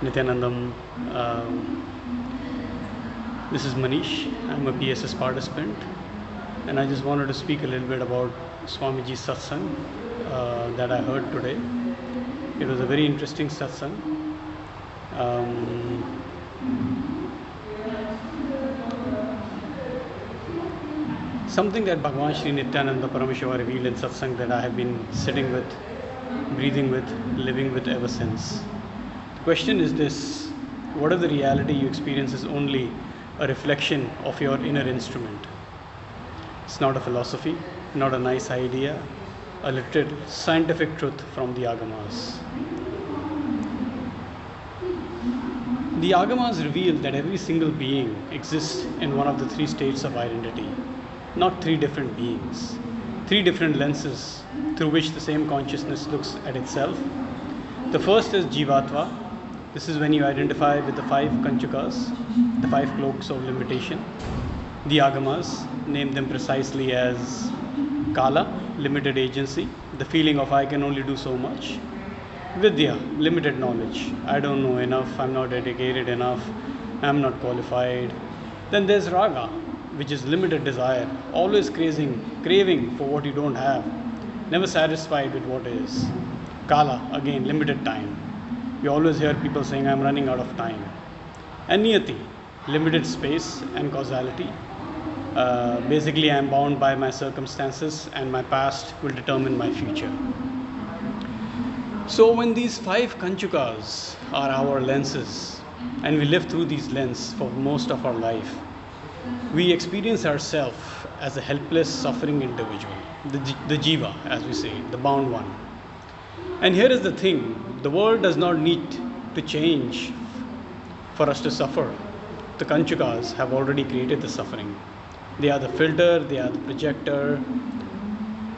Nityanandam. This is Manish. I'm a PSS participant, and I just wanted to speak a little bit about Swamiji's Satsang that I heard today. It was a very interesting Satsang. Something that Bhagavan Sri Nityananda Parameshwara revealed in Satsang that I have been sitting with, breathing with, living with ever since. The question is this: what if the reality you experience is only a reflection of your inner instrument? It's not a philosophy, not a nice idea, a literal scientific truth from the Agamas. The Agamas reveal that every single being exists in one of the three states of identity, not three different beings, three different lenses through which the same consciousness looks at itself. The first is Jivatva. This is when you identify with the five Kanchukas, the five cloaks of limitation. The Agamas name them precisely as Kala, limited agency, the feeling of I can only do so much. Vidya, limited knowledge. I don't know enough, I'm not educated enough, I'm not qualified. Then there's Raga, which is limited desire, always craving for what you don't have, never satisfied with what is. Kala, again, limited time. You always hear people saying, I'm running out of time. And Niyati, limited space and causality. Basically, I'm bound by my circumstances, and my past will determine my future. So, when these five Kanchukas are our lenses, and we live through these lenses for most of our life, we experience ourselves as a helpless, suffering individual, the jiva, as we say, the bound one. And here is the thing: the world does not need to change for us to suffer. The Kanchukas have already created the suffering. They are the filter, they are the projector.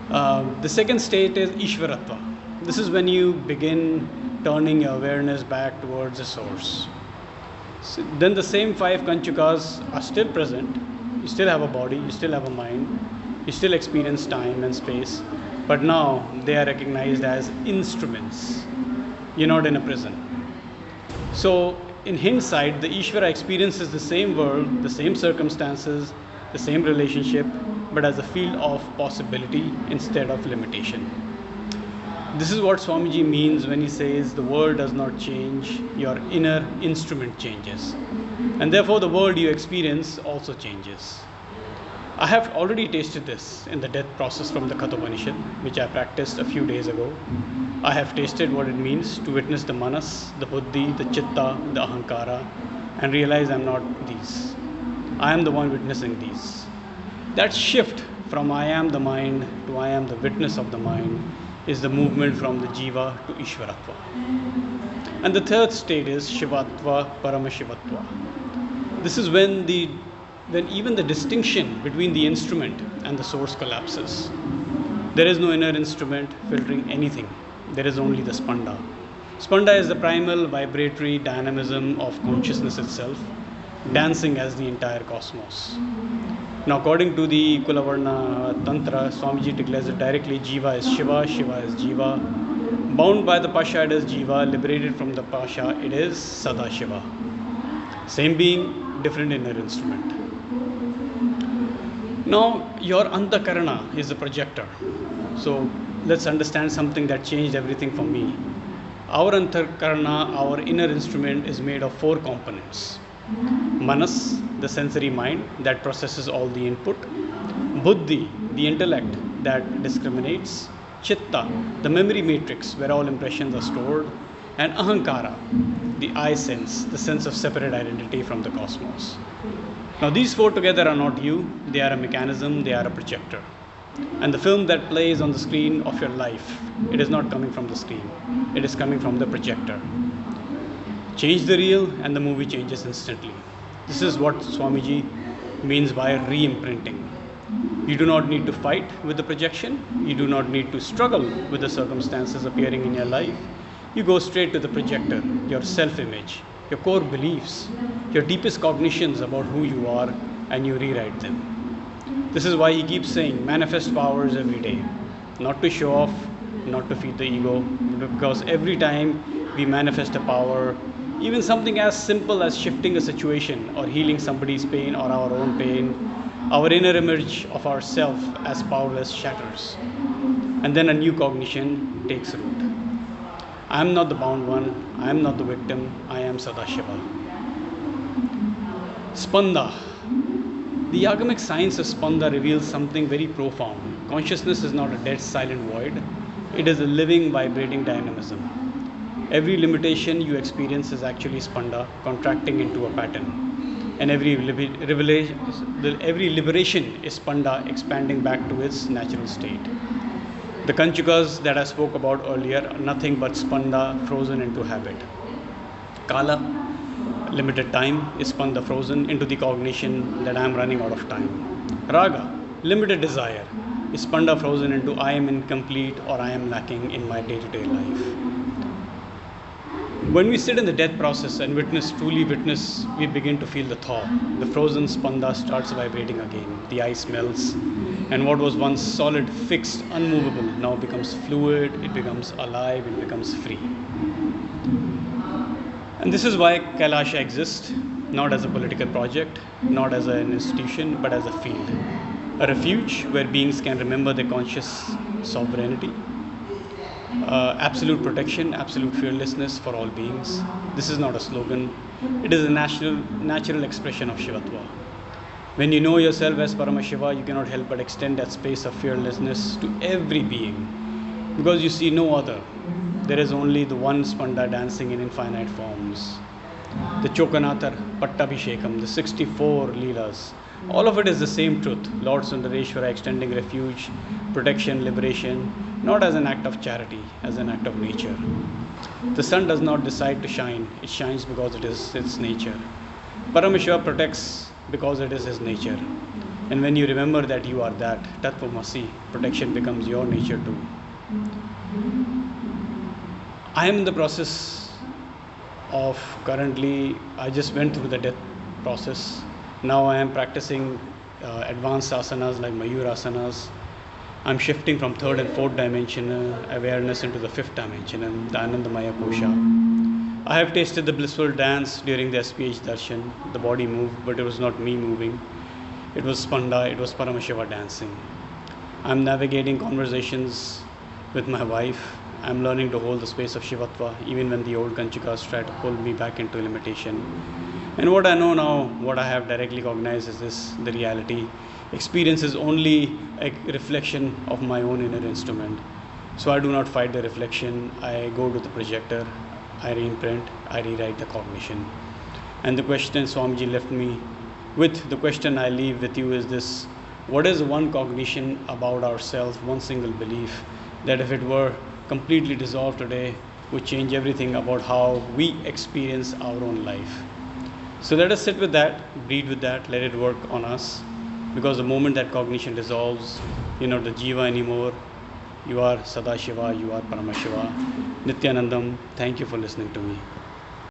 The second state is Ishvaratva. This is when you begin turning your awareness back towards the source. So then the same five Kanchukas are still present. You still have a body, you still have a mind, you still experience time and space, but now they are recognized as instruments. You're not in a prison. So in hindsight, the Ishvara experiences the same world, the same circumstances, the same relationship, but as a field of possibility instead of limitation. This is what Swamiji means when he says the world does not change, your inner instrument changes. And therefore the world you experience also changes. I have already tasted this in the death process from the Kathopanishad, which I practiced a few days ago. I have tasted what it means to witness the manas, the buddhi, the chitta, the ahankara, and realize I'm not these. I am the one witnessing these. That shift from I am the mind to I am the witness of the mind is the movement from the jiva to Ishvaratva. And the third state is Shivatva, Paramashivatva. This is when even the distinction between the instrument and the source collapses. There is no inner instrument filtering anything. There is only the spanda. Spanda is the primal vibratory dynamism of consciousness itself, dancing as the entire cosmos. Now, according to the Kulavarna Tantra, Swamiji declares it directly: Jiva is Shiva, Shiva is Jiva. Bound by the Pasha, it is Jiva. Liberated from the Pasha, it is Sada Shiva. Same being, different inner instrument. Now, your Antakarana is the projector. So, let's understand something that changed everything for me. Our Antakarana, our inner instrument, is made of four components. Manas, the sensory mind that processes all the input. Buddhi, the intellect that discriminates. Chitta, the memory matrix where all impressions are stored. And Ahankara, the I sense, the sense of separate identity from the cosmos. Now these four together are not you, they are a mechanism, they are a projector. And the film that plays on the screen of your life, it is not coming from the screen, it is coming from the projector. Change the reel and the movie changes instantly. This is what Swamiji means by re-imprinting. You do not need to fight with the projection. You do not need to struggle with the circumstances appearing in your life. You go straight to the projector, your self-image, your core beliefs, your deepest cognitions about who you are, and you rewrite them. This is why he keeps saying manifest powers every day. Not to show off, not to feed the ego, because every time we manifest a power, Even something as simple as shifting a situation or healing somebody's pain or our own pain, our inner image of ourself as powerless shatters. And then a new cognition takes root. I am not the bound one, I am not the victim, I am Sadashiva. Spanda. The Yagamic science of Spanda reveals something very profound. Consciousness is not a dead, silent void, it is a living, vibrating dynamism. Every limitation you experience is actually Spanda contracting into a pattern. And every liberation is Spanda expanding back to its natural state. The Kanchukas that I spoke about earlier are nothing but Spanda frozen into habit. Kala, limited time, is Spanda frozen into the cognition that I am running out of time. Raga, limited desire, is Spanda frozen into I am incomplete or I am lacking in my day-to-day life. When we sit in the death process and truly witness, we begin to feel the thaw. The frozen Spanda starts vibrating again. The ice melts, and what was once solid, fixed, unmovable now becomes fluid, it becomes alive, it becomes free. And this is why Kailasha exists, not as a political project, not as an institution, but as a field. A refuge where beings can remember their conscious sovereignty. Absolute protection, absolute fearlessness for all beings. This is not a slogan, it is a natural expression of Shivatva. When you know yourself as Paramashiva, you cannot help but extend that space of fearlessness to every being, because you see no other. There is only the one Spanda dancing in infinite forms. The Chokanathar, Pattabhishekam, the 64 Leelas, all of it is the same truth. Lord Sundareshwara extending refuge, protection, liberation, not as an act of charity, as an act of nature. The sun does not decide to shine, it shines because it is its nature. Paramashiva protects because it is his nature. And when you remember that you are that, Tattvamasi, protection becomes your nature too. I am in the process of I just went through the death process. Now I am practicing advanced asanas like Mayurasanas. I'm shifting from third and fourth dimensional awareness into the fifth dimensional, the Anandamaya Kosha. I have tasted the blissful dance during the SPH darshan. The body moved, but it was not me moving. It was Spanda, it was Paramashiva dancing. I'm navigating conversations with my wife. I'm learning to hold the space of Shivatva, even when the old Kanchikas try to pull me back into limitation. And what I know now, what I have directly cognized is this, the reality. Experience is only a reflection of my own inner instrument. So I do not fight the reflection. I go to the projector, I reimprint, I rewrite the cognition. And the question Swamiji left me with, the question I leave with you is this: what is one cognition about ourselves, one single belief, that if it were completely dissolved today, would change everything about how we experience our own life? So let us sit with that, breathe with that, let it work on us. Because the moment that cognition dissolves, you're not the Jiva anymore. You are Sadashiva, you are Paramashiva. Nityanandam, thank you for listening to me.